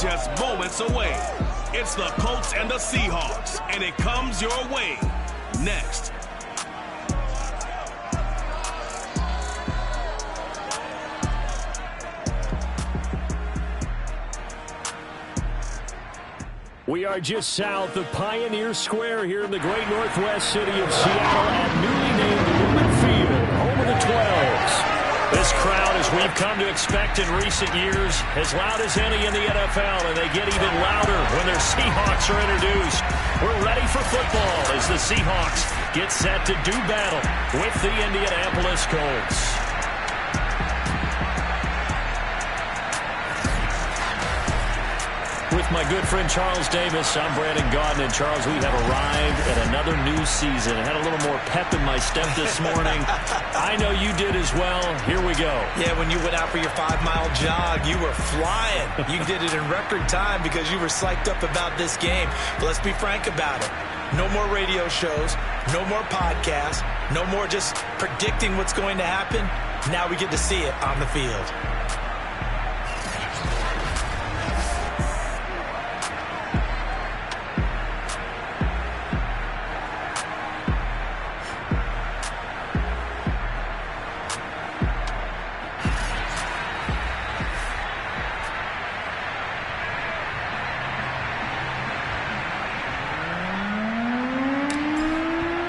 just moments away. It's the Colts and the Seahawks, and it comes your way next. We are just south of Pioneer Square here in the great northwest city of Seattle at newly named Lumen Field, home of the 12s. This crowd, as we've come to expect in recent years, as loud as any in the NFL, and they get even louder when their Seahawks are introduced. We're ready for football as the Seahawks get set to do battle with the Indianapolis Colts. With my good friend Charles Davis, I'm Brandon Gaudin. And Charles, we have arrived at another new season. I had a little more pep in my step this morning. I know you did as well. Here we go. Yeah, when you went out for your 5-mile jog, you were flying. You did it in record time because you were psyched up about this game. But let's be frank about it. No more radio shows, no more podcasts, no more just predicting what's going to happen. Now we get to see it on the field.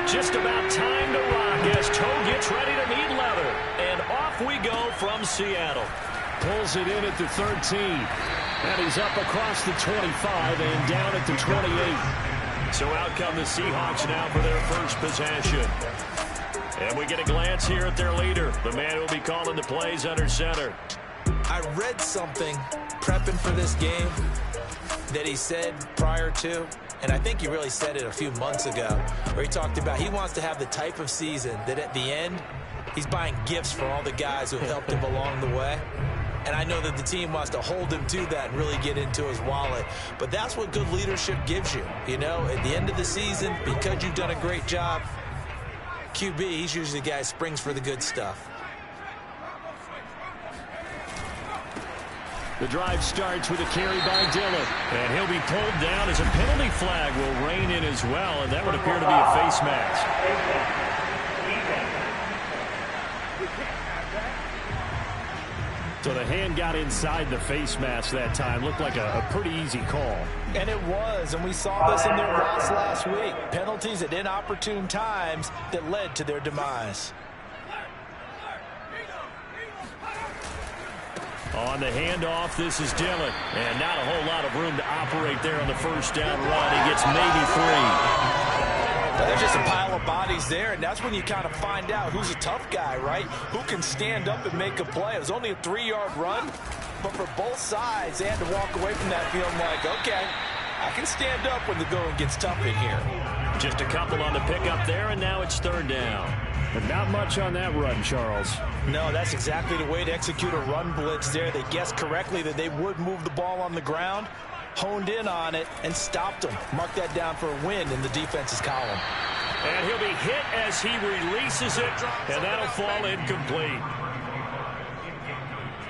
Just about time to rock as Toe gets ready to meet leather. And off we go from Seattle. Pulls it in at the 13. And he's up across the 25 and down at the 28. So out come the Seahawks now for their first possession. And we get a glance here at their leader, the man who will be calling the plays under center. I read something prepping for this game that he said prior to, and I think he really said it a few months ago, where he talked about he wants to have the type of season that at the end, he's buying gifts for all the guys who helped him along the way. And I know that the team wants to hold him to that and really get into his wallet. But that's what good leadership gives you. You know, at the end of the season, because you've done a great job, QB, he's usually the guy who springs for the good stuff. The drive starts with a carry by Dillon. And he'll be pulled down as a penalty flag will rein in as well. And that would appear to be a face mask. So the hand got inside the face mask that time. Looked like a pretty easy call. And it was, and we saw this in their loss last week. Penalties at inopportune times that led to their demise. On the handoff, this is Dillon. And not a whole lot of room to operate there on the first down run. He gets maybe 3. There's just a pile of bodies there, and that's when you kind of find out who's a tough guy, right? Who can stand up and make a play. It was only a 3-yard run, but for both sides, they had to walk away from that feeling like, okay, I can stand up when the going gets tough in here. Just a couple on the pickup there, and now it's third down. But not much on that run, Charles. No, that's exactly the way to execute a run blitz there. They guessed correctly that they would move the ball on the ground, honed in on it, and stopped them. Mark that down for a win in the defense's column. And he'll be hit as he releases it, and that'll fall incomplete.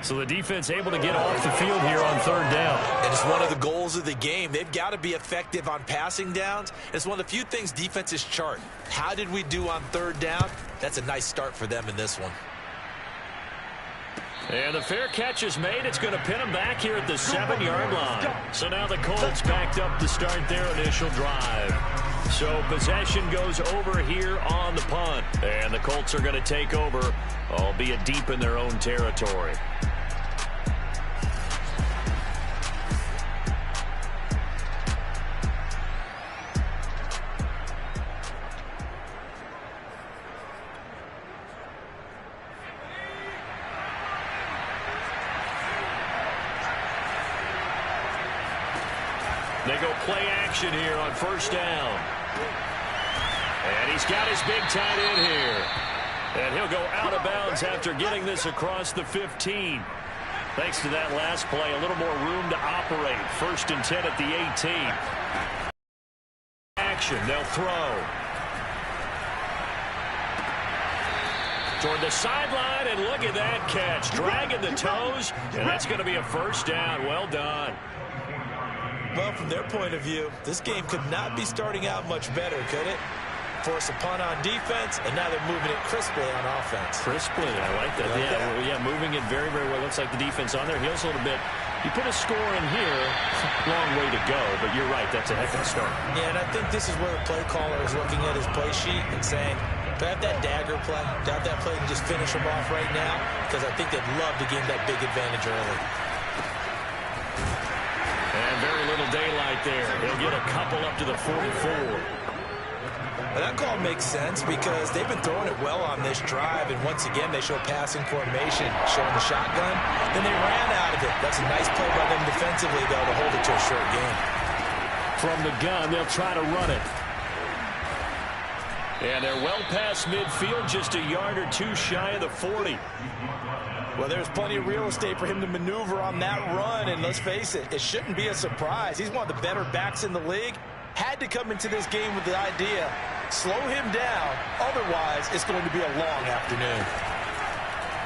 So the defense able to get off the field here on third down. And it's one of the goals of the game. They've got to be effective on passing downs. It's one of the few things defenses chart. How did we do on third down? That's a nice start for them in this one. And the fair catch is made. It's going to pin them back here at the 7-yard line. So now the Colts backed up to start their initial drive. So possession goes over here on the punt. And the Colts are going to take over, albeit deep in their own territory. They go play action here on first down. And he's got his big tight end here. And he'll go out of bounds after getting this across the 15. Thanks to that last play, a little more room to operate. First and 10 at the 18. Action, they'll throw. Toward the sideline, and look at that catch. Dragging the toes, and that's going to be a first down. Well done. Well, from their point of view, this game could not be starting out much better, could it? Force a punt on defense, and now they're moving it crisply on offense. Crisply, I like that. Yeah, moving it very, very well. Looks like the defense on their heels a little bit. You put a score in here, long way to go, but you're right, that's a heck of a start. Yeah, and I think this is where the play caller is looking at his play sheet and saying, do I have that dagger play? Do I have that play and just finish them off right now? Because I think they'd love to gain that big advantage early. And very little daylight there. He'll get a couple up to the 44. Well, that call makes sense because they've been throwing it well on this drive, and once again, they show passing formation, showing the shotgun. Then they ran out of it. That's a nice play by them defensively, though, to hold it to a short game. From the gun, they'll try to run it. And they're well past midfield, just a yard or two shy of the 40. Well, there's plenty of real estate for him to maneuver on that run, and let's face it, it shouldn't be a surprise. He's one of the better backs in the league. Had to come into this game with the idea, slow him down, otherwise it's going to be a long afternoon.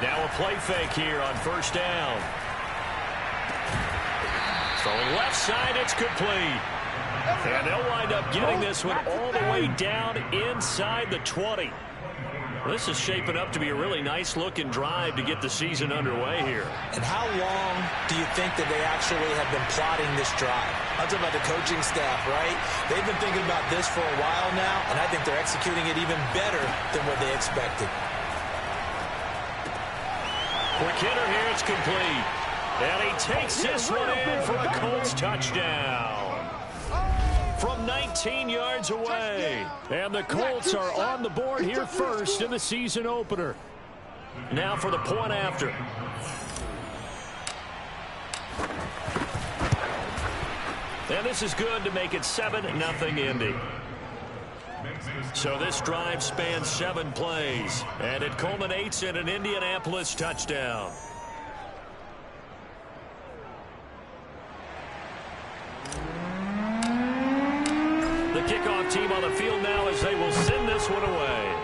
Now a play fake here on first down. Throwing left side, it's complete. And they'll wind up getting this one all the way down inside the 20. This is shaping up to be a really nice-looking drive to get the season underway here. And how long do you think that they actually have been plotting this drive? I'm talking about the coaching staff, right? They've been thinking about this for a while now, and I think they're executing it even better than what they expected. Quick hitter here, it's complete. And he takes this one in for a Colts touchdown. From 19 yards away. And the Colts are on the board here first in the season opener. Now for the point after. And this is good to make it 7-0 Indy. So this drive spans 7 plays. And it culminates in an Indianapolis touchdown. The kickoff team on the field now as they will send this one away.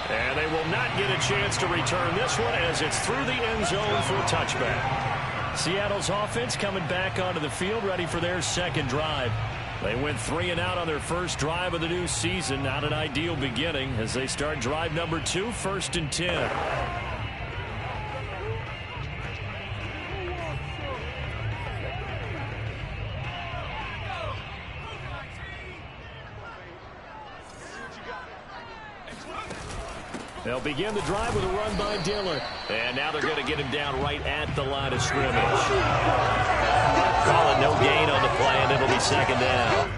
And they will not get a chance to return this one as it's through the end zone for a touchback. Seattle's offense coming back onto the field ready for their second drive. They went 3 and out on their first drive of the new season. Not an ideal beginning as they start drive number 2, 1st and 10. They'll begin the drive with a run by Dillon. And now they're going to get him down right at the line of scrimmage. Calling no gain on the play, and it'll be second down.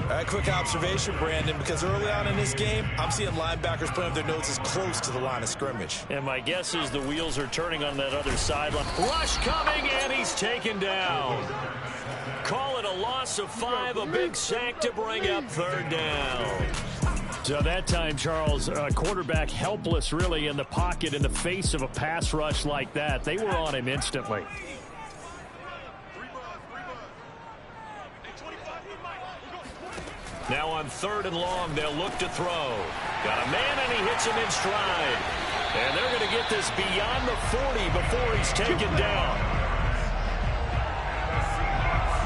All right, quick observation, Brandon, because early on in this game, I'm seeing linebackers playing with their noses close to the line of scrimmage. And my guess is the wheels are turning on that other sideline. Rush coming, and he's taken down. Call it a loss of 5, a big sack to bring up third down. So that time, Charles, quarterback helpless really in the pocket in the face of a pass rush like that. They were on him instantly. Now on 3rd and long, they'll look to throw. Got a man, and he hits him in stride. And they're going to get this beyond the 40 before he's taken down.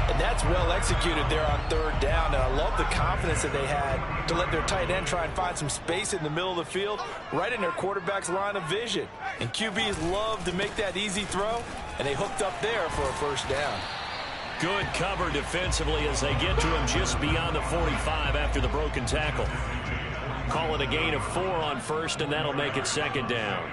And that's well executed there on 3rd down. And I love the confidence that they had to let their tight end try and find some space in the middle of the field, right in their quarterback's line of vision. And QBs love to make that easy throw, and they hooked up there for a first down. Good cover defensively as they get to him just beyond the 45 after the broken tackle. Call it a gain of 4 on 1st, and that'll make it 2nd down.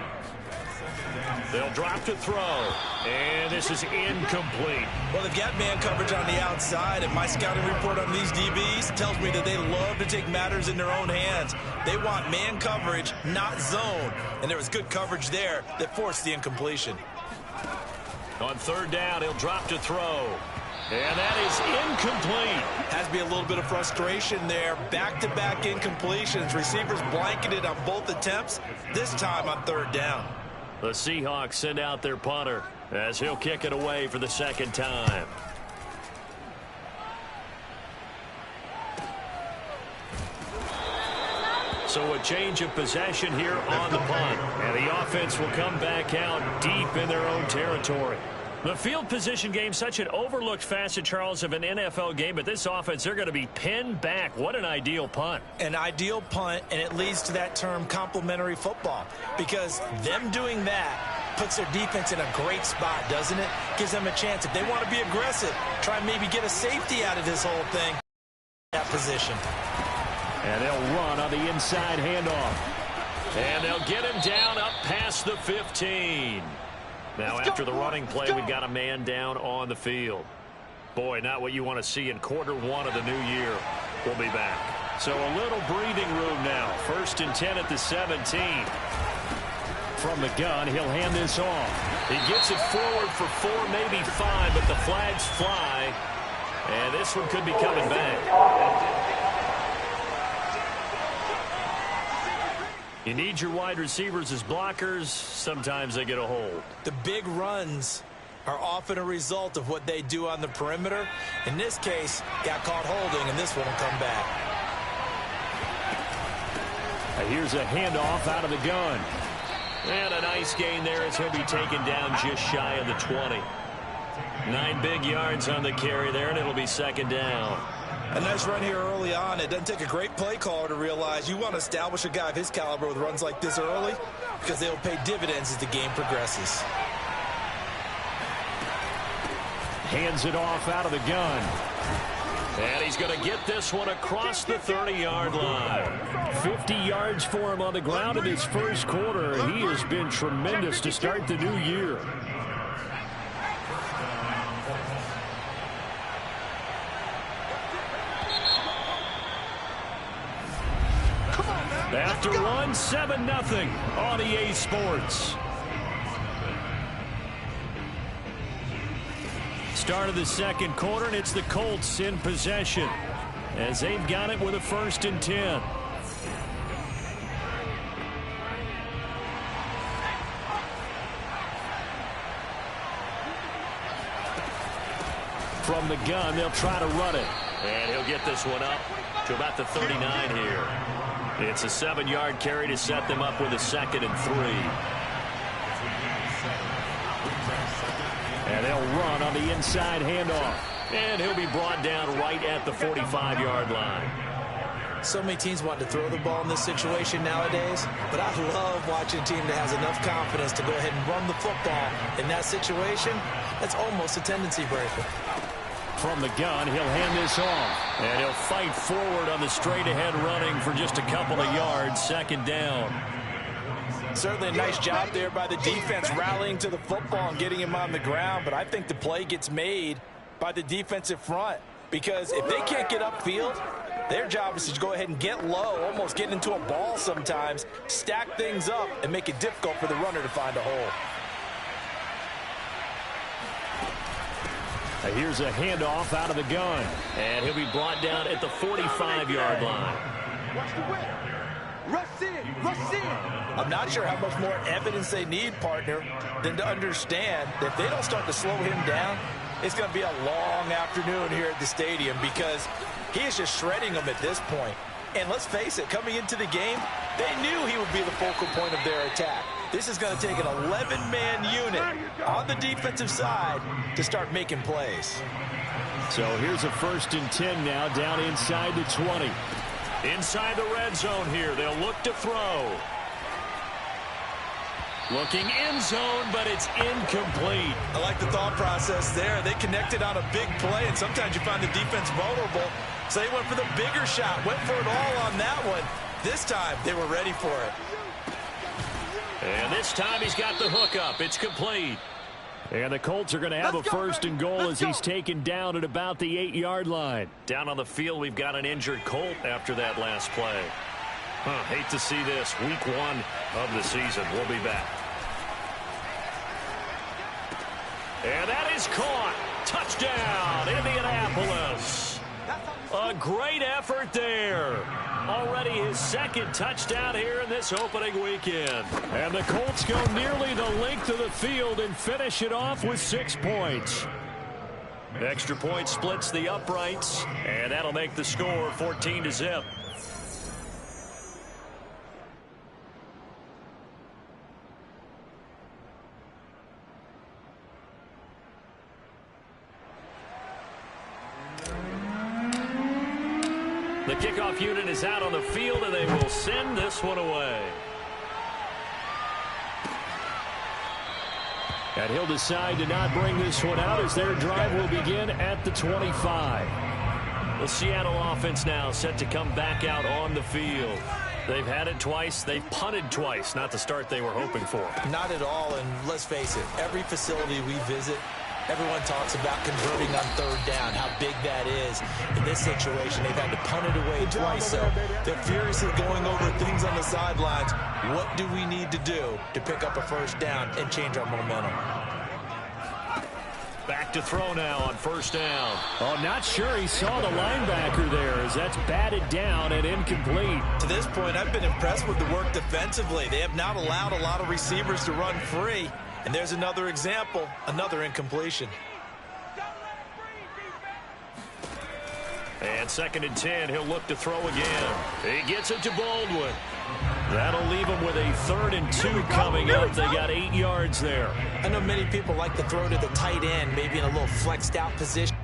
They'll drop to throw, and this is incomplete. Well, they've got man coverage on the outside, and my scouting report on these DBs tells me that they love to take matters in their own hands. They want man coverage, not zone, and there was good coverage there that forced the incompletion. On 3rd down, he'll drop to throw. And that is incomplete. Has to be a little bit of frustration there. Back-to-back incompletions. Receivers blanketed on both attempts, this time on 3rd down. The Seahawks send out their punter as he'll kick it away for the 2nd time. So a change of possession here on the punt. And the offense will come back out deep in their own territory. The field position game, such an overlooked facet, Charles, of an NFL game, but this offense, they're going to be pinned back. What an ideal punt. An ideal punt, and it leads to that term complementary football, because them doing that puts their defense in a great spot, doesn't it? Gives them a chance. If they want to be aggressive, try and maybe get a safety out of this whole thing. That position. And they'll run on the inside handoff. And they'll get him down up past the 15. Now, after the running play, we've got a man down on the field. Boy, not what you want to see in quarter one of the new year. We'll be back. So a little breathing room now. 1st and 10 at the 17. From the gun, he'll hand this off. He gets it forward for 4, maybe 5, but the flags fly. And this one could be coming back. You need your wide receivers as blockers. Sometimes they get a hold. The big runs are often a result of what they do on the perimeter. In this case, got caught holding, and this one will come back. Here's a handoff out of the gun. And a nice gain there as he'll be taken down just shy of the 20. 9 big yards on the carry there, and it'll be 2nd down. A nice run here early on. It doesn't take a great play caller to realize you want to establish a guy of his caliber with runs like this early, because they'll pay dividends as the game progresses. Hands it off out of the gun. And he's going to get this one across the 30-yard line. 50 yards for him on the ground in his first quarter. He has been tremendous to start the new year. After one, 7-0 on EA Sports. Start of the second quarter, and it's the Colts in possession as they've got it with a 1st and 10. From the gun, they'll try to run it. And he'll get this one up to about the 39 here. It's a 7-yard carry to set them up with a 2nd and 3. And they'll run on the inside handoff. And he'll be brought down right at the 45-yard line. So many teams want to throw the ball in this situation nowadays, but I love watching a team that has enough confidence to go ahead and run the football in that situation. That's almost a tendency breaker. From the gun, he'll hand this off. And he'll fight forward on the straight-ahead running for just a couple of yards. 2nd down. Certainly a nice job there by the defense rallying to the football and getting him on the ground. But I think the play gets made by the defensive front, because if they can't get upfield, their job is to go ahead and get low, almost get into a ball sometimes, stack things up, and make it difficult for the runner to find a hole. Here's a handoff out of the gun. And he'll be brought down at the 45-yard line. Rush in, rush in. I'm not sure how much more evidence they need, partner, than to understand that if they don't start to slow him down, it's going to be a long afternoon here at the stadium, because he is just shredding them at this point. And let's face it, coming into the game, they knew he would be the focal point of their attack. This is going to take an 11-man unit on the defensive side to start making plays. So here's a 1st and 10 now, down inside the 20. Inside the red zone here, they'll look to throw. Looking end zone, but it's incomplete. I like the thought process there. They connected on a big play, and sometimes you find the defense vulnerable. So they went for the bigger shot, went for it all on that one. This time, they were ready for it. And this time he's got the hook up. It's complete. And the Colts are going to have a 1st and goal as he's taken down at about the 8-yard line. Down on the field, we've got an injured Colt after that last play. Hate to see this. Week 1 of the season. We'll be back. And that is caught. Touchdown, Indianapolis. A great effort there. Already his 2nd touchdown here in this opening weekend. And the Colts go nearly the length of the field and finish it off with 6 points. Extra point splits the uprights, and that'll make the score 14-0. The kickoff unit is out on the field, and they will send this one away. And he'll decide to not bring this one out as their drive will begin at the 25. The Seattle offense now set to come back out on the field. They've had it twice. They've punted twice. Not the start they were hoping for. Not at all, and let's face it, every facility we visit, everyone talks about converting on third down, how big that is. In this situation, they've had to punt it away twice, so they're furiously going over things on the sidelines. What do we need to do to pick up a first down and change our momentum? Back to throw now on first down. Oh, not sure he saw the linebacker there as that's batted down and incomplete. To this point, I've been impressed with the work defensively. They have not allowed a lot of receivers to run free. And there's another example, another incompletion. And 2nd and 10, he'll look to throw again. He gets it to Baldwin. That'll leave him with a 3rd and 2 coming up. They got 8 yards there. I know many people like to throw to the tight end, maybe in a little flexed out position.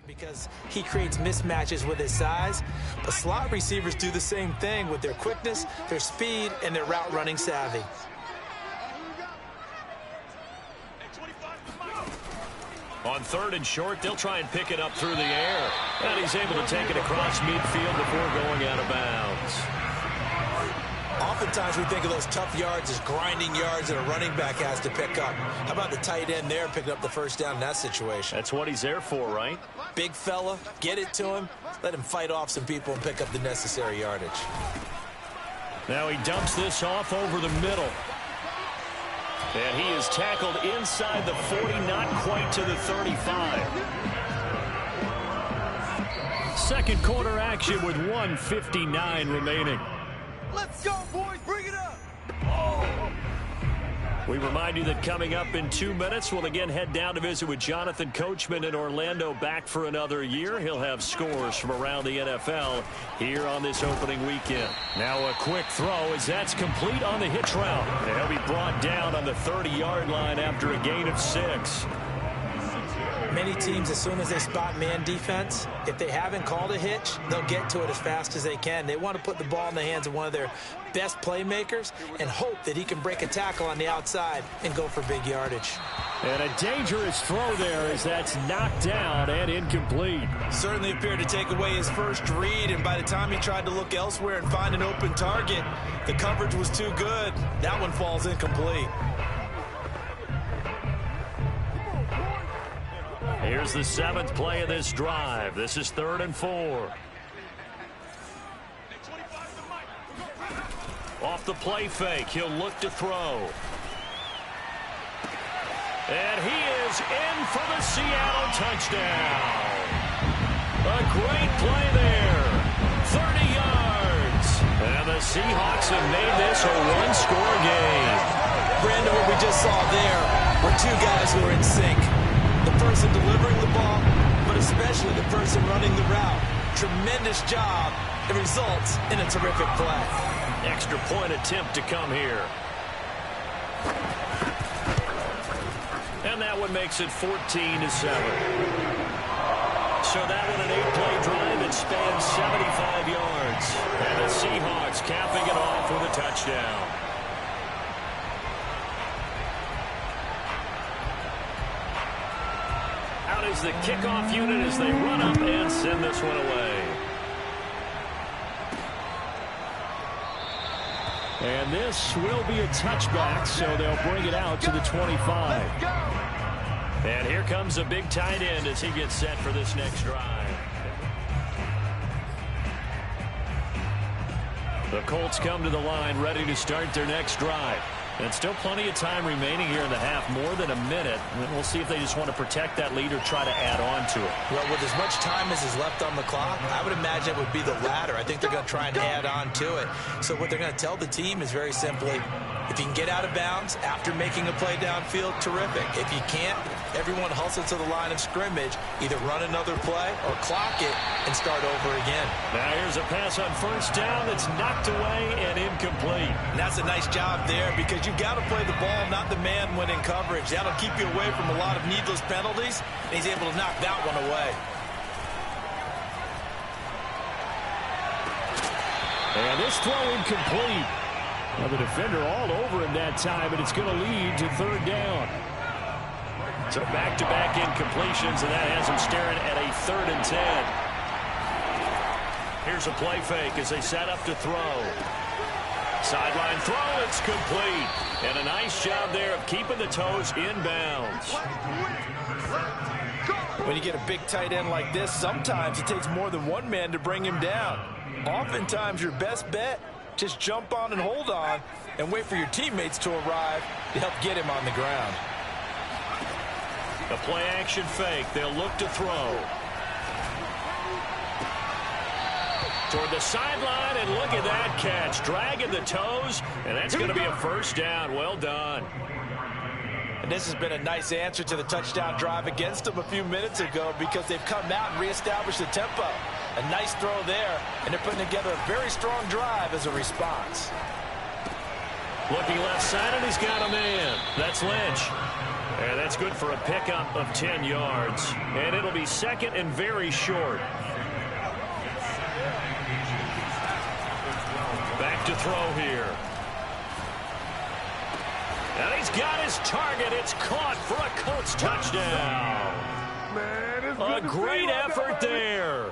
Because he creates mismatches with his size, but slot receivers do the same thing with their quickness, their speed, and their route running savvy. On 3rd and short, they'll try and pick it up through the air. And he's able to take it across midfield before going out of bounds. Oftentimes we think of those tough yards as grinding yards that a running back has to pick up. How about the tight end there picking up the first down in that situation? That's what he's there for, right? Big fella, get it to him, let him fight off some people and pick up the necessary yardage. Now he dumps this off over the middle. And he is tackled inside the 40, not quite to the 35. Second quarter action with 1:59 remaining. Let's go, boys. Bring it up. We remind you that coming up in 2 minutes, we'll again head down to visit with Jonathan Coachman in Orlando, back for another year. He'll have scores from around the NFL here on this opening weekend. Now a quick throw as that's complete on the hitch route. And he'll be brought down on the 30-yard line after a gain of 6. Many teams, as soon as they spot man defense, if they haven't called a hitch, they'll get to it as fast as they can. They want to put the ball in the hands of one of their best playmakers and hope that he can break a tackle on the outside and go for big yardage. And a dangerous throw there as that's knocked down and incomplete. Certainly appeared to take away his first read, and by the time he tried to look elsewhere and find an open target, the coverage was too good. That one falls incomplete. Here's the 7th play of this drive. This is 3rd and 4. Off the play fake, he'll look to throw. And he is in for the Seattle touchdown. A great play there. 30 yards. And the Seahawks have made this a one-score game. Brandon, what we just saw there were two guys who are in sync. The person delivering the ball, but especially the person running the route. Tremendous job. It results in a terrific play. Extra point attempt to come here. And that one makes it 14-7. So that one an 8-play drive that spans 75 yards. And the Seahawks capping it off with a touchdown. Out is the kickoff unit as they run up and send this one away. And this will be a touchback, so they'll bring it out to the 25. And here comes a big tight end as he gets set for this next drive. The Colts come to the line ready to start their next drive. And still plenty of time remaining here in the half, more than a minute. And we'll see if they just want to protect that lead or try to add on to it. Well, with as much time as is left on the clock, I would imagine it would be the latter. I think they're going to try and add on to it. So what they're going to tell the team is very simply, if you can get out of bounds after making a play downfield, terrific. If you can't, everyone hustle to the line of scrimmage, either run another play or clock it and start over again. Now here's a pass on first down that's knocked away and incomplete. And that's a nice job there because you've got to play the ball, not the man when in coverage. That'll keep you away from a lot of needless penalties, and he's able to knock that one away. And this throw incomplete. Now the defender all over him that time, but it's going to lead to third down. So back-to-back incompletions, and that has him staring at a 3rd and 10. Here's a play fake as they set up to throw. Sideline throw, it's complete. And a nice job there of keeping the toes inbounds. When you get a big tight end like this, sometimes it takes more than one man to bring him down. Oftentimes your best bet, just jump on and hold on and wait for your teammates to arrive to help get him on the ground. A play-action fake. They'll look to throw. Toward the sideline, and look at that catch. Dragging the toes, and that's going to be a first down. Well done. And this has been a nice answer to the touchdown drive against them a few minutes ago because they've come out and reestablished the tempo. A nice throw there, and they're putting together a very strong drive as a response. Looking left side, and he's got a man. That's Lynch. And that's good for a pickup of 10 yards. And it'll be second and very short. Back to throw here. And he's got his target. It's caught for a Colts touchdown. A great effort there.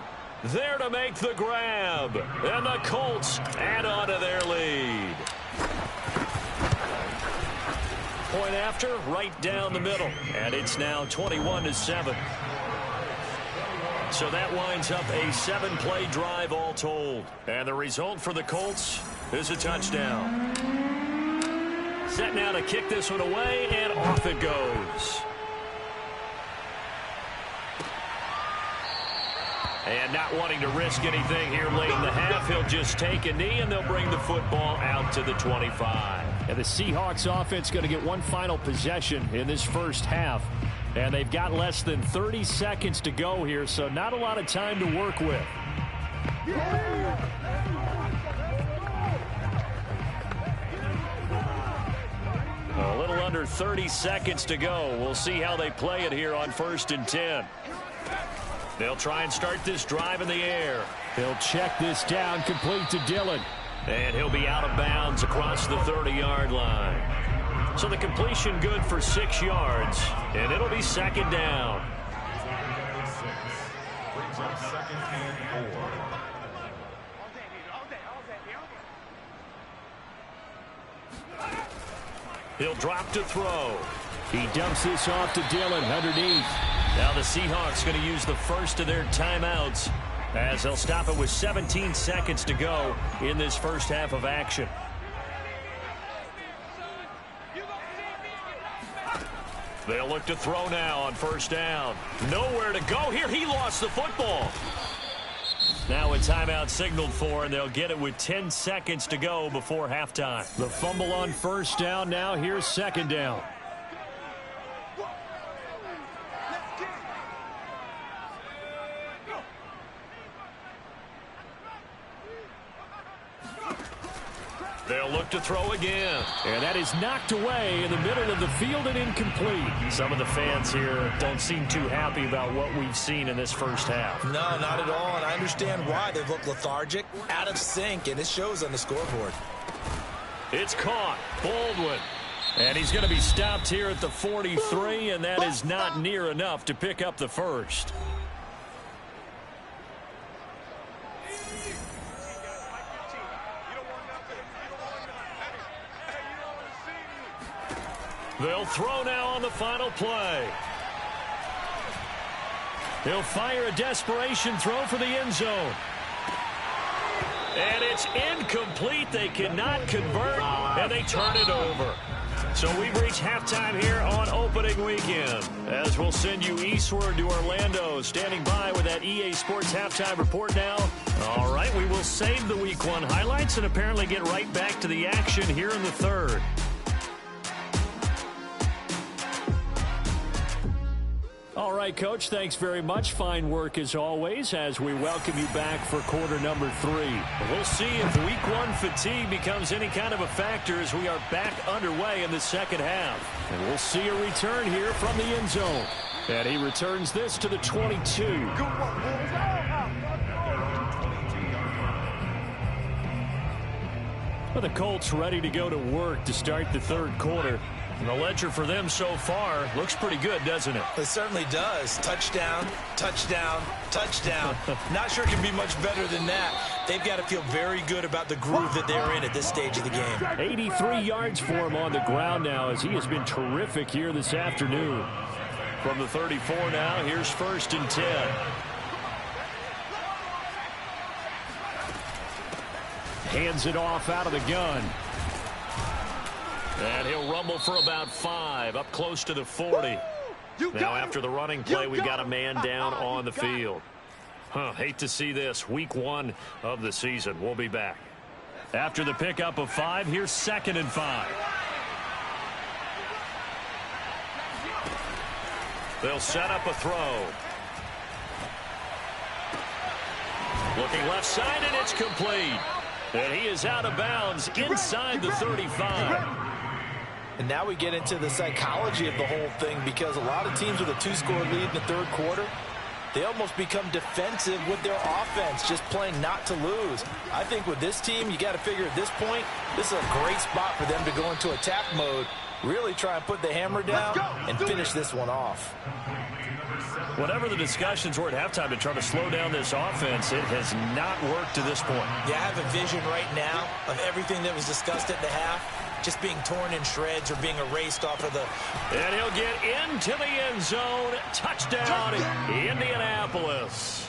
There to make the grab. And the Colts add on to their lead. Point after, right down the middle. And it's now 21-7. So that winds up a 7-play drive all told. And the result for the Colts is a touchdown. Set now to kick this one away, and off it goes. And not wanting to risk anything here late in the half, he'll just take a knee, and they'll bring the football out to the 25. And the Seahawks offense going to get one final possession in this first half. And they've got less than 30 seconds to go here, so not a lot of time to work with. A little under 30 seconds to go. We'll see how they play it here on 1st and 10. They'll try and start this drive in the air. They'll check this down, complete to Dillon. And he'll be out of bounds across the 30-yard line. So the completion good for 6 yards, and it'll be second down. He'll drop to throw. He dumps this off to Dillon underneath. Now the Seahawks going to use the first of their timeouts as they'll stop it with 17 seconds to go in this first half of action. They'll look to throw now on first down. Nowhere to go here. He lost the football. Now a timeout signaled for, and they'll get it with 10 seconds to go before halftime. The fumble on first down. Now here's second down. They'll look to throw again. And that is knocked away in the middle of the field and incomplete. Some of the fans here don't seem too happy about what we've seen in this first half. No, not at all, and I understand why. They look lethargic, out of sync, and it shows on the scoreboard. It's caught. Baldwin. And he's going to be stopped here at the 43, and that is not near enough to pick up the first. They'll throw now on the final play. He'll fire a desperation throw for the end zone. And it's incomplete. They cannot convert, and they turn it over. So we've reached halftime here on opening weekend, as we'll send you eastward to Orlando. Standing by with that EA Sports halftime report now. All right, we will save the Week 1 highlights and apparently get right back to the action here in the third. All right, Coach, thanks very much. Fine work as always as we welcome you back for quarter number 3. We'll see if Week 1 fatigue becomes any kind of a factor as we are back underway in the second half. And we'll see a return here from the end zone. And he returns this to the 22. Well, the Colts ready to go to work to start the third quarter. And the ledger for them so far looks pretty good, doesn't it? It certainly does. Touchdown, touchdown, touchdown. Not sure it can be much better than that. They've got to feel very good about the groove that they're in at this stage of the game. 83 yards for him on the ground now as he has been terrific here this afternoon. From the 34 now, here's first and 10. Hands it off out of the gun. And he'll rumble for about 5, up close to the 40. Now after the running play, we've got a man down on the field. Hate to see this. Week 1 of the season. We'll be back. After the pickup of 5, here's second and 5. They'll set up a throw. Looking left side, and it's complete. And he is out of bounds inside the 35. And now we get into the psychology of the whole thing, because a lot of teams with a 2-score lead in the third quarter, they almost become defensive with their offense, just playing not to lose. I think with this team, you got to figure at this point, this is a great spot for them to go into attack mode, really try and put the hammer down and finish this one off. Whatever the discussions were at halftime to try to slow down this offense, it has not worked to this point. Yeah, I have a vision right now of everything that was discussed at the half just being torn in shreds or being erased off of the... And he'll get into the end zone. Touchdown, Indianapolis.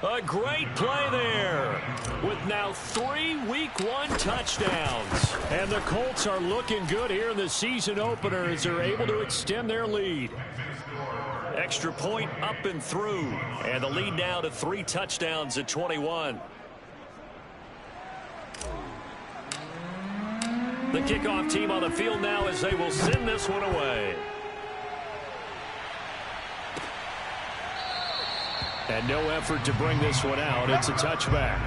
A great play there with now 3 Week 1 touchdowns. And the Colts are looking good here in the season opener as they're able to extend their lead. Extra point up and through. And the lead now to 3 touchdowns at 21. The kickoff team on the field now as they will send this one away. And no effort to bring this one out. It's a touchback.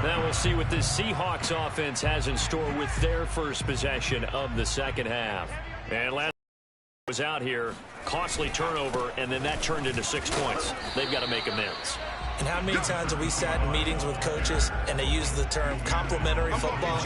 Now we'll see what this Seahawks offense has in store with their first possession of the second half. And last was out here, costly turnover, and then that turned into 6 points. They've got to make amends. And how many times have we sat in meetings with coaches and they use the term complementary football?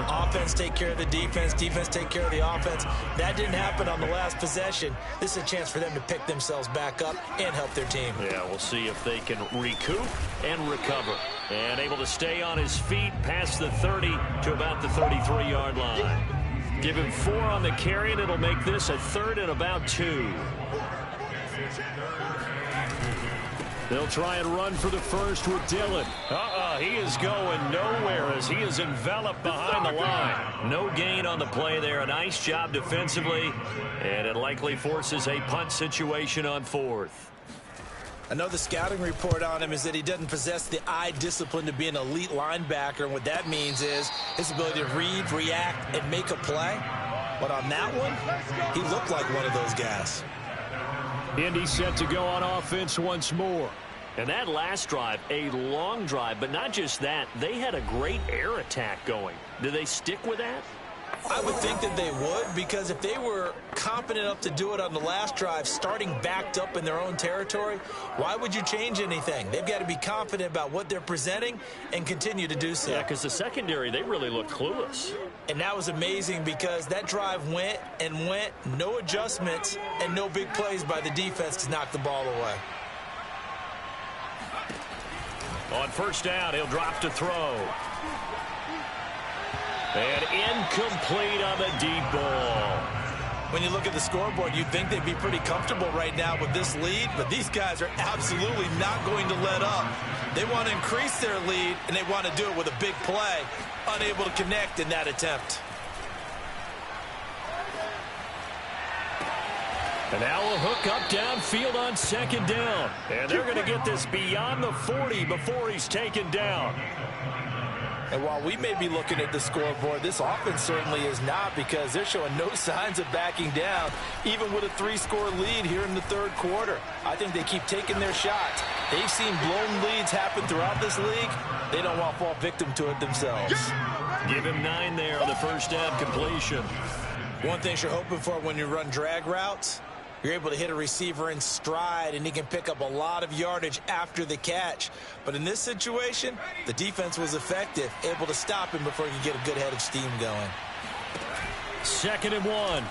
Offense take care of the defense, defense take care of the offense. That didn't happen on the last possession. This is a chance for them to pick themselves back up and help their team. Yeah, we'll see if they can recoup and recover. And able to stay on his feet past the 30 to about the 33-yard line. Give him 4 on the carry, and it'll make this a 3rd and about 2. They'll try and run for the first with Dillon. He is going nowhere as he is enveloped behind the line. No gain on the play there. A nice job defensively, and it likely forces a punt situation on 4th. I know the scouting report on him is that he doesn't possess the eye discipline to be an elite linebacker, and what that means is his ability to read, react, and make a play. But on that one, he looked like one of those guys. Indy set to go on offense once more. And that last drive, a long drive, but not just that, they had a great air attack going. Do they stick with that? I would think that they would, because if they were competent enough to do it on the last drive, starting backed up in their own territory, why would you change anything? They've got to be confident about what they're presenting and continue to do so. Yeah, because the secondary, they really look clueless. And that was amazing because that drive went and went, no adjustments, and no big plays by the defense to knock the ball away. On first down, he'll drop to throw. And incomplete on the deep ball. When you look at the scoreboard, you'd think they'd be pretty comfortable right now with this lead, but these guys are absolutely not going to let up. They want to increase their lead, and they want to do it with a big play, unable to connect in that attempt. And now a hook up downfield on second down. And they're going to get this beyond the 40 before he's taken down. And while we may be looking at the scoreboard, this offense certainly is not, because they're showing no signs of backing down, even with a 3-score lead here in the third quarter. I think they keep taking their shots. They've seen blown leads happen throughout this league. They don't want to fall victim to it themselves. Give him 9 there on the first down completion. One thing you're hoping for when you run drag routes, you're able to hit a receiver in stride, and he can pick up a lot of yardage after the catch. But in this situation, the defense was effective, able to stop him before he could get a good head of steam going. 2nd and 1.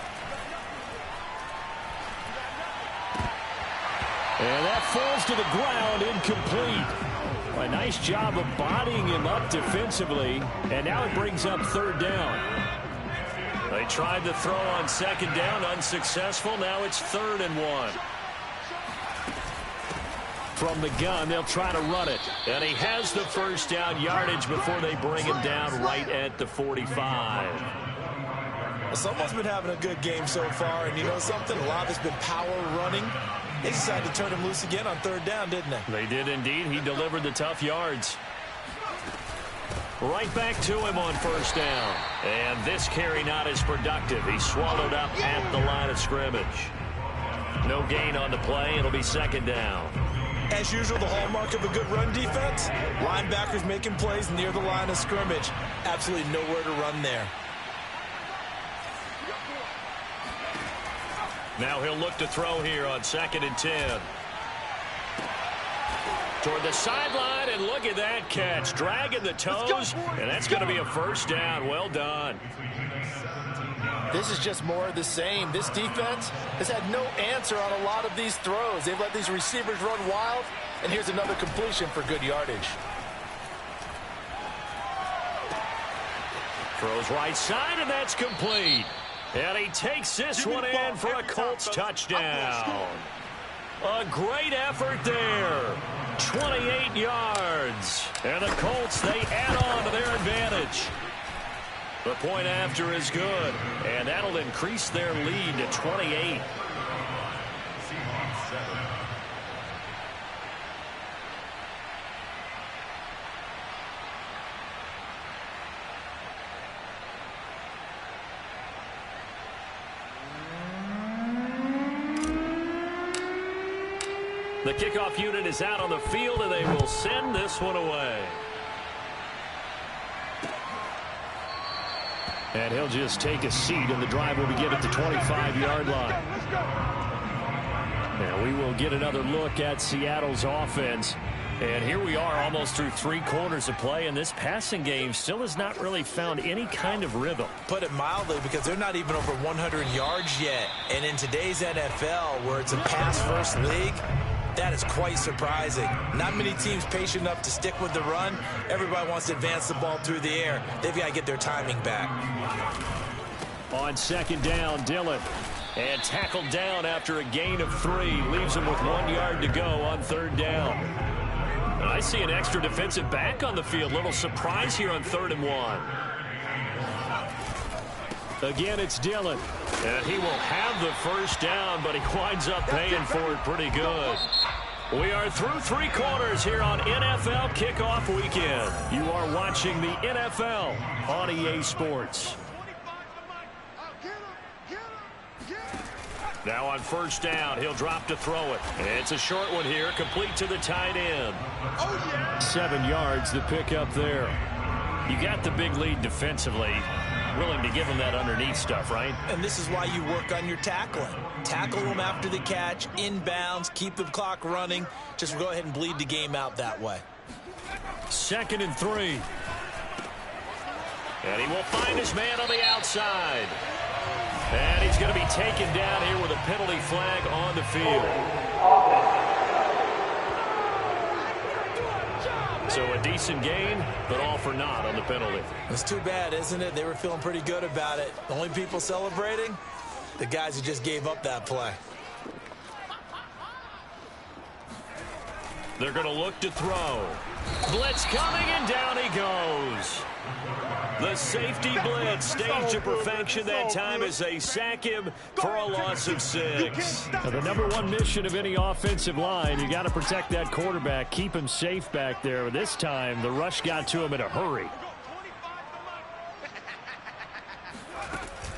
And that falls to the ground, incomplete. A nice job of bodying him up defensively, and now it brings up 3rd down. They tried to throw on 2nd down, unsuccessful. Now it's 3rd and 1. From the gun, they'll try to run it. And he has the first down yardage before they bring him down right at the 45. Someone's been having a good game so far, and you know something? A lot of it's been power running. They decided to turn him loose again on 3rd down, didn't they? They did indeed. He delivered the tough yards. Right back to him on first down. And this carry not as productive. He's swallowed up at the line of scrimmage. No gain on the play. It'll be 2nd down. As usual, the hallmark of a good run defense, linebackers making plays near the line of scrimmage. Absolutely nowhere to run there. Now he'll look to throw here on 2nd and 10. Toward the sideline, and look at that catch. Dragging the toes, and that's going to be a first down. Well done. This is just more of the same. This defense has had no answer on a lot of these throws. They've let these receivers run wild, and here's another completion for good yardage. Throws right side, and that's complete. And he takes this one in for a Colts touchdown. A great effort there. 28 yards. And the Colts, they add on to their advantage. The point after is good, and that'll increase their lead to 28. The kickoff unit is out on the field, and they will send this one away. And he'll just take a seat, and the drive will begin at the 25-yard line. And we will get another look at Seattle's offense. And here we are almost through 3 quarters of play, and this passing game still has not really found any kind of rhythm. Put it mildly, because they're not even over 100 yards yet. And in today's NFL, where it's a pass-first league, that is quite surprising. Not many teams patient enough to stick with the run. Everybody wants to advance the ball through the air. They've got to get their timing back. On 2nd down, Dillon. And tackled down after a gain of 3. Leaves him with 1 yard to go on 3rd down. I see an extra defensive back on the field. Little surprise here on 3rd and 1. Again, it's Dillon. And he will have the first down, but he winds up paying for it pretty good. We are through 3 quarters here on NFL Kickoff Weekend. You are watching the NFL on EA Sports. Now on 1st down, he'll drop to throw it. It's a short one here, complete to the tight end. 7 yards, the pickup there. You got the big lead defensively. Willing to give him that underneath stuff, right? And this is why you work on your tackling. Tackle them after the catch, inbounds, keep the clock running. Just go ahead and bleed the game out that way. 2nd and 3. And he will find his man on the outside. And he's going to be taken down here with a penalty flag on the field. So a decent gain, but all for naught on the penalty. It's too bad, isn't it? They were feeling pretty good about it. The only people celebrating, the guys who just gave up that play. They're going to look to throw. Blitz coming, and down he goes. The safety blitz staged to perfection that time as they sack him for a loss of 6. Now, the number 1 mission of any offensive line, you got to protect that quarterback, keep him safe back there. This time, the rush got to him in a hurry.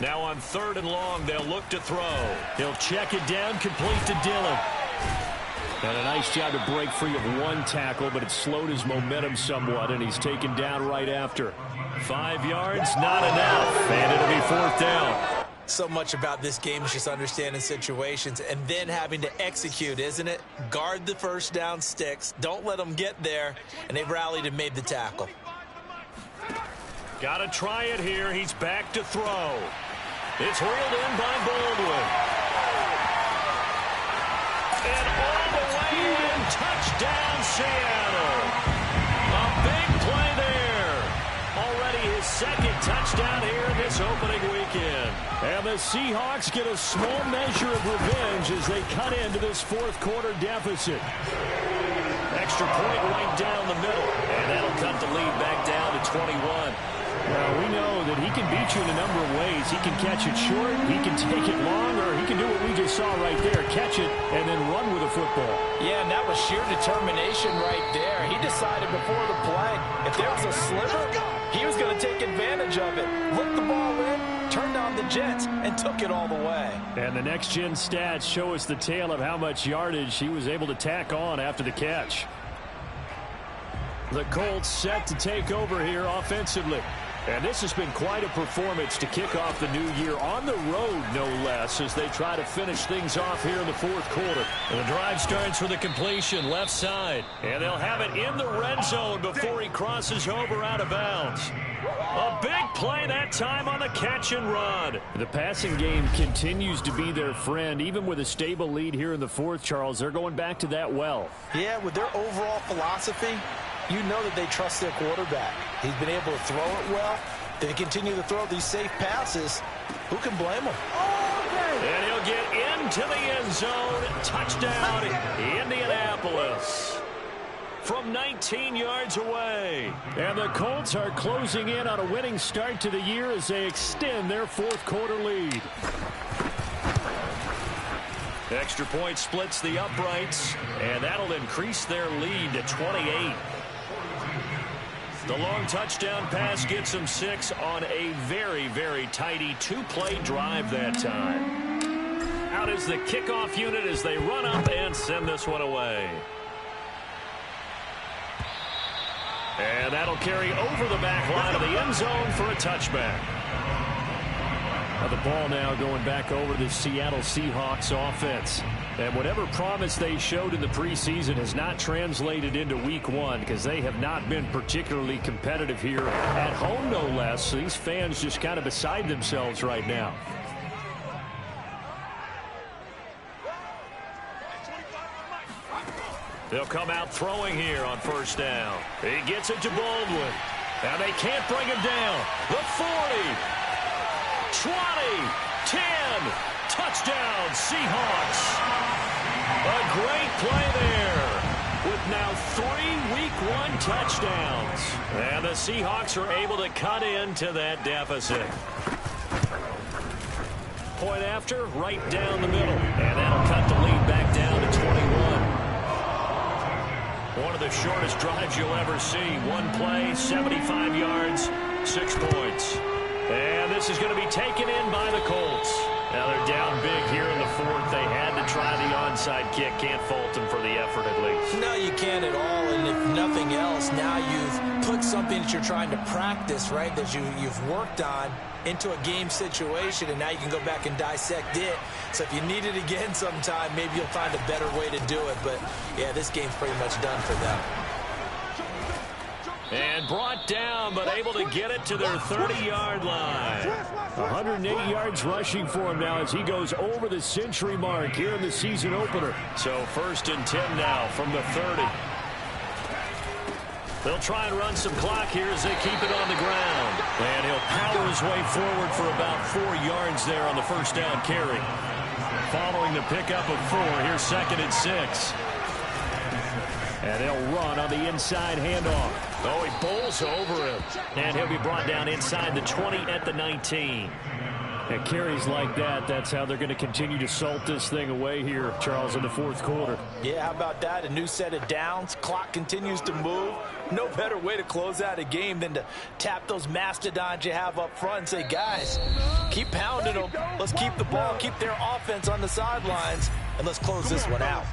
Now on 3rd and long, they'll look to throw. He'll check it down, complete to Dillon. And a nice job to break free of 1 tackle, but it slowed his momentum somewhat, and he's taken down right after. 5 yards, not enough, and it'll be 4th down. So much about this game is just understanding situations and then having to execute, isn't it? Guard the first down sticks. Don't let them get there, and they've rallied and made the tackle. Got to try it here. He's back to throw. It's reeled in by Baldwin. And all the way in, touchdown Seattle. A big play there. Already his 2nd touchdown here in this opening weekend. And the Seahawks get a small measure of revenge as they cut into this 4th quarter deficit. Extra point right down the middle. And that'll cut the lead back down to 21. Well, we know that he can beat you in a number of ways. He can catch it short, he can take it long, or he can do what we just saw right there, catch it and then run with the football. Yeah, and that was sheer determination right there. He decided before the play, if there was a sliver, he was going to take advantage of it. Looked the ball in, turned on the Jets, and took it all the way. And the next-gen stats show us the tale of how much yardage he was able to tack on after the catch. The Colts set to take over here offensively. And this has been quite a performance to kick off the new year on the road, no less, as they try to finish things off here in the 4th quarter. And the drive starts with a completion left side. And they'll have it in the red zone before he crosses over out of bounds. A big play that time on the catch and run. The passing game continues to be their friend. Even with a stable lead here in the 4th, Charles, they're going back to that well. Yeah, with their overall philosophy, you know that they trust their quarterback. He's been able to throw it well. They continue to throw these safe passes. Who can blame them? And he'll get into the end zone. Touchdown, Indianapolis. From 19 yards away. And the Colts are closing in on a winning start to the year as they extend their 4th quarter lead. Extra point splits the uprights, and that'll increase their lead to 28. The long touchdown pass gets them 6 on a very, very tidy 2-play drive that time. Out is the kickoff unit as they run up and send this one away. And that'll carry over the back line of the end zone for a touchback. Now the ball now going back over to the Seattle Seahawks offense. And whatever promise they showed in the preseason has not translated into week 1 because they have not been particularly competitive here at home, no less. So these fans just kind of beside themselves right now. They'll come out throwing here on 1st down. He gets it to Baldwin. Now they can't bring him down. The 40. 20, 10, touchdown, Seahawks. A great play there. with now 3 Week 1 touchdowns. And the Seahawks are able to cut into that deficit. Point after, right down the middle. And that'll cut the lead back down to 21. One of the shortest drives you'll ever see. One play, 75 yards, 6 points. And this is going to be taken in by the Colts. Now they're down big here in the fourth. They had to try the onside kick. Can't fault them for the effort at least. No, you can't at all. And if nothing else, now you've put something that you're trying to practice, right, that you've worked on into a game situation, and now you can go back and dissect it. So if you need it again sometime, maybe you'll find a better way to do it. But, yeah, this game's pretty much done for them. And brought down, but able to get it to their 30-yard line. 108 yards rushing for him now as he goes over the century mark here in the season opener. So 1st and 10 now from the 30. They'll try and run some clock here as they keep it on the ground. And he'll power his way forward for about 4 yards there on the first down carry. Following the pickup of 4, here's 2nd and 6. And they'll run on the inside handoff. Oh, he bowls over him. And he'll be brought down inside the 20 at the 19. And carries like that, that's how they're going to continue to salt this thing away here, Charles, in the fourth quarter. Yeah, how about that? A new set of downs. Clock continues to move. No better way to close out a game than to tap those mastodons you have up front and say, guys, keep pounding them. Let's keep the ball, keep their offense on the sidelines, and let's close this one out.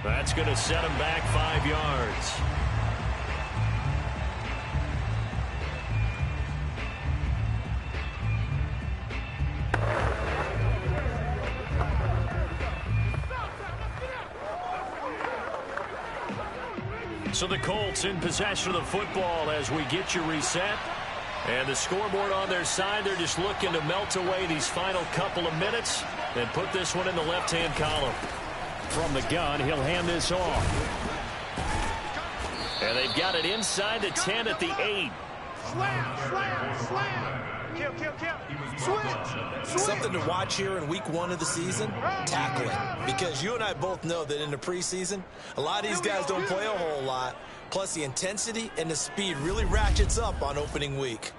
That's going to set him back 5 yards. So the Colts in possession of the football as we get you reset. And the scoreboard on their side, they're just looking to melt away these final couple of minutes and put this one in the left-hand column. From the gun, he'll hand this off. And they've got it inside the 10 at the 8. Slam, slam, slam. Kill, kill, kill. Switch. Something to watch here in week 1 of the season, tackling. Because you and I both know that in the preseason, a lot of these guys don't play a whole lot. Plus the intensity and the speed really ratchets up on opening week.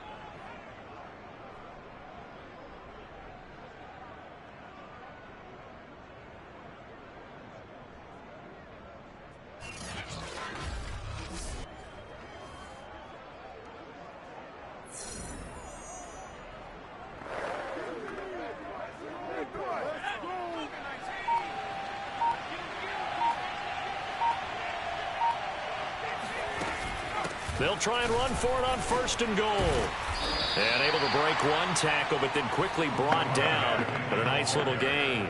They'll try and run for it on 1st and goal. And able to break one tackle, but then quickly brought down for a nice little gain.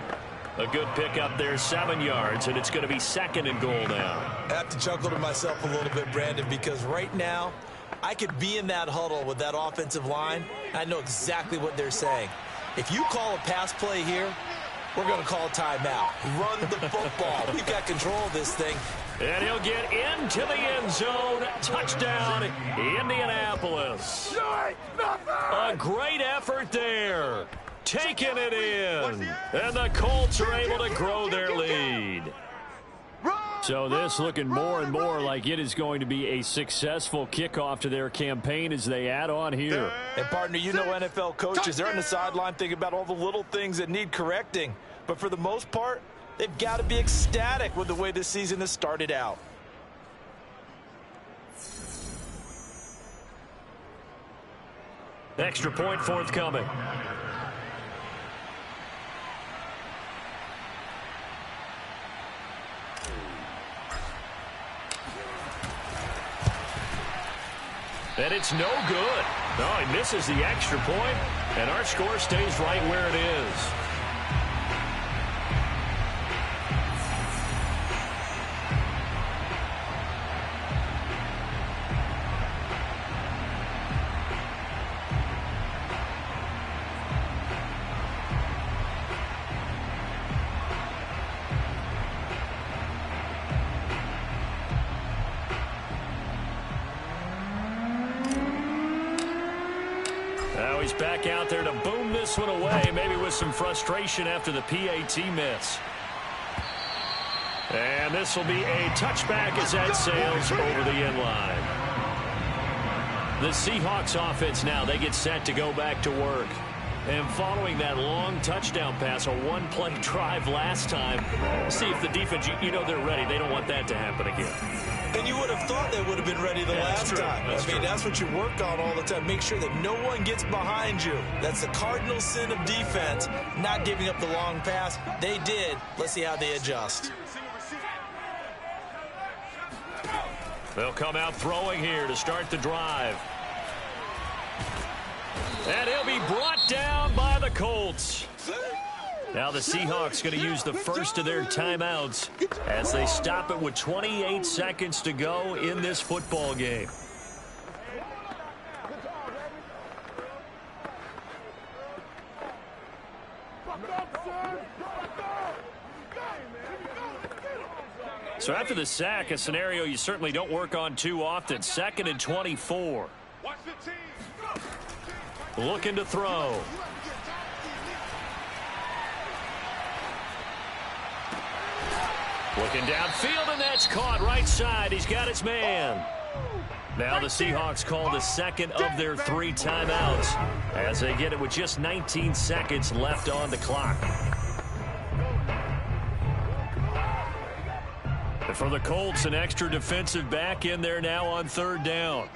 A good pickup there, 7 yards, and it's going to be 2nd and goal now. I have to chuckle to myself a little bit, Brandon, because right now I could be in that huddle with that offensive line. I know exactly what they're saying. If you call a pass play here, we're going to call a timeout. Run the football. We've got control of this thing. And he'll get into the end zone. Touchdown, Indianapolis. A great effort there. Taking it in. And the Colts are able to grow their lead. So this looking more and more like it is going to be a successful kickoff to their campaign as they add on here. And, partner, you know NFL coaches, they're on the sideline thinking about all the little things that need correcting. But for the most part, They've got to be ecstatic with the way this season has started out. Extra point forthcoming. And it's no good. No, he misses the extra point, and our score stays right where it is. Now he's back out there to boom this one away, maybe with some frustration after the PAT miss. And this will be a touchback as that sails over the end line. The Seahawks offense now, they get set to go back to work. And following that long touchdown pass, a one-play drive last time, see if the defense, you know they're ready. They don't want that to happen again. And you would have thought they would have been ready the last time. I mean, that's what you work on all the time. Make sure that no one gets behind you. That's the cardinal sin of defense, not giving up the long pass. They did. Let's see how they adjust. They'll come out throwing here to start the drive. And he'll be brought down by the Colts. Now the Seahawks going to use the first of their timeouts as they stop it with 28 seconds to go in this football game. So after the sack, a scenario you certainly don't work on too often. 2nd and 24. Looking to throw. Looking downfield, and that's caught right side. He's got his man. Now the Seahawks call the second of their 3 timeouts as they get it with just 19 seconds left on the clock. And for the Colts, an extra defensive back in there now on 3rd down.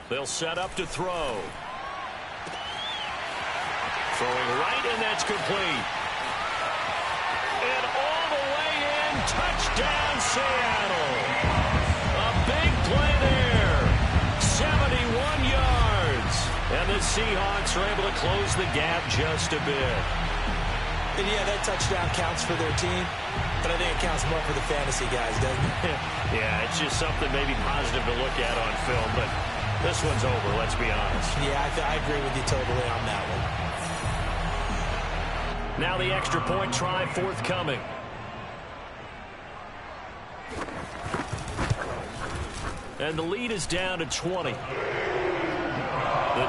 They'll set up to throw. Throwing right, and that's complete. And all the way in, touchdown Seattle. A big play there. 71 yards. And the Seahawks are able to close the gap just a bit. And yeah, that touchdown counts for their team, but I think it counts more for the fantasy guys, doesn't it? Yeah, it's just something maybe positive to look at on film, but this one's over, let's be honest. Yeah, I agree with you totally on that one. Now the extra point try forthcoming. And the lead is down to 20. The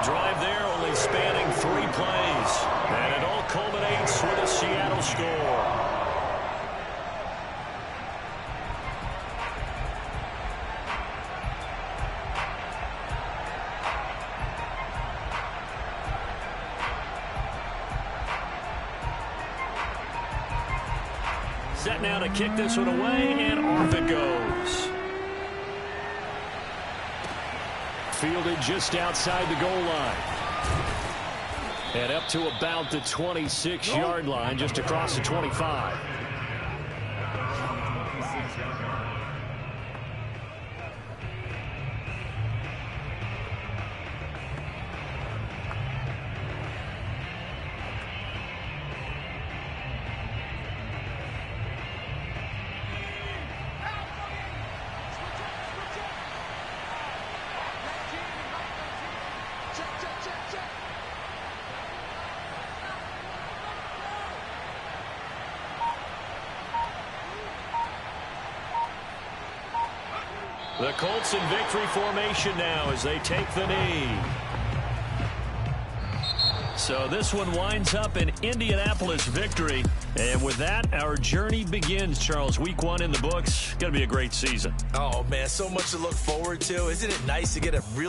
drive there only spanning 3 plays. And it all culminates with a Seattle score. Set now to kick this one away, and off it goes. Fielded just outside the goal line. And up to about the 26-yard line, just across the 25. The Colts in victory formation now as they take the knee. So this one winds up an Indianapolis victory. And with that, our journey begins, Charles. Week 1 in the books. Going to be a great season. Oh, man, so much to look forward to. Isn't it nice to get a really